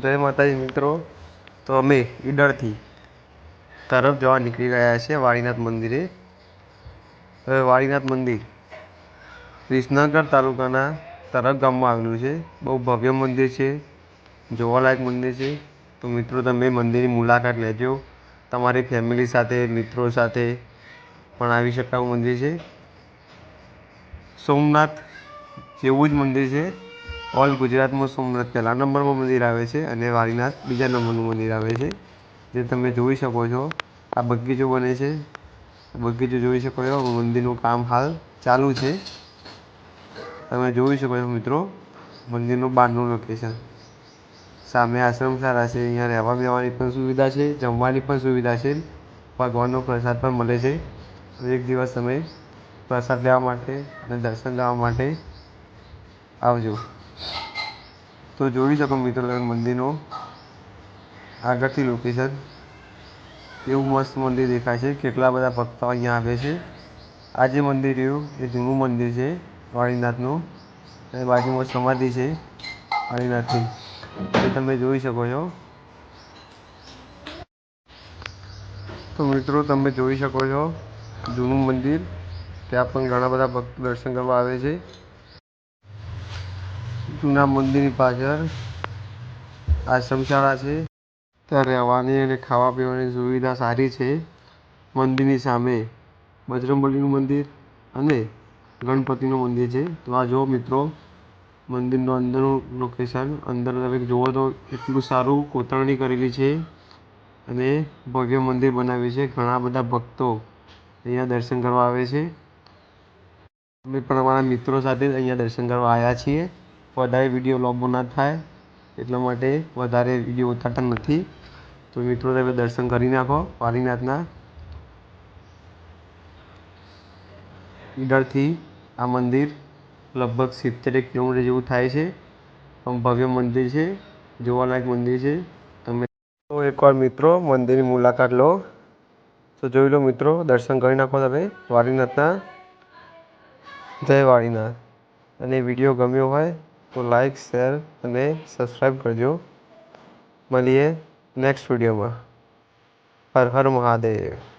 જય માતાજી મિત્રો। તો અમે ઈડરથી તરફ જવા નીકળી રહ્યા છીએ વાળીનાથ મંદિરે। હવે વાળીનાથ મંદિર વિસનગર તાલુકાના તરફ ગામમાં આવેલું છે। બહુ ભવ્ય મંદિર છે, જોવાલાયક મંદિર છે। તો મિત્રો તમે મંદિરની મુલાકાત લેજો, તમારી ફેમિલી સાથે, મિત્રો સાથે પણ આવી શકાય મંદિર છે। સોમનાથ જેવું જ મંદિર છે। ઓલ ગુજરાતમાં સોમનાથ પહેલા નંબરમાં મંદિર આવે છે અને વાળીનાથ બીજા નંબરનું મંદિર આવે છે। જે તમે જોઈ શકો છો, આ બગીચો બને છે, બગીચો જોઈ શકો છો। મંદિરનું કામ હાલ ચાલુ છે, તમે જોઈ શકો છો મિત્રો મંદિરનું બહારનું લોકેશન। સામે આશ્રમશાળા છે, અહીંયા રહેવા બેવાની પણ સુવિધા છે, જમવાની પણ સુવિધા છે, ભગવાનનો પ્રસાદ પણ મળે છે। એક દિવસ તમે પ્રસાદ લેવા માટે અને દર્શન લેવા માટે આવજો। તો જોઈ શકો મિત્રો તમે મંદિરનું આગળથી લોકેશન એવું મસ્ત મંદિર દેખાય છે। કેટલા બધા ભક્તો અહીંયા આવે છે। આ જે મંદિર રહ્યું એ જૂનું મંદિર છે વાળીનાથનું, અને બાજુમાં સમાધિ છે વાળીનાથની, એ તમે જોઈ શકો છો। તો મિત્રો તમે જોઈ શકો છો જૂનું મંદિર, ત્યાં પણ ઘણા બધા ભક્તો દર્શન કરવા આવે છે। જૂના મંદિરની પાછળ આશ્રમશાળા છે, ત્યાં રહેવાની અને ખાવા પીવાની સુવિધા સારી છે। મંદિરની સામે બજરંગબલીનું મંદિર અને ગણપતિનું મંદિર છે। તો આ જો મિત્રો મંદિરનું અંદરનું લોકેશન, અંદર તમે જુઓ તો એટલું સારું કોતરણી કરેલી છે અને ભવ્ય મંદિર બનાવ્યું છે। ઘણા બધા ભક્તો અહીંયા દર્શન કરવા આવે છે। અમે પણ અમારા મિત્રો સાથે અહીંયા દર્શન કરવા આવ્યા છીએ। વધારે વિડીયો લાંબો ના થાય એટલા માટે વધારે વિડીયો ઉતારતા નથી। તો મિત્રો તમે દર્શન કરી નાખો વાળીનાથના। ઈડરથી આ મંદિર લગભગ 70 કિલોમીટર જેવું થાય છે, પણ ભવ્ય મંદિર છે, જોવાલાયક મંદિર છે। તમે તો એકવાર મિત્રો મંદિરની મુલાકાત લો। તો જોઈ લો મિત્રો, દર્શન કરી નાખો તમે વાળીનાથના। જય વાળીનાથ। અને વિડીયો ગમ્યો હોય તો લાઈક, શેર અને સબસ્ક્રાઈબ કરજો। મળીએ નેક્સ્ટ વિડીયોમાં। હર હર મહાદેવ।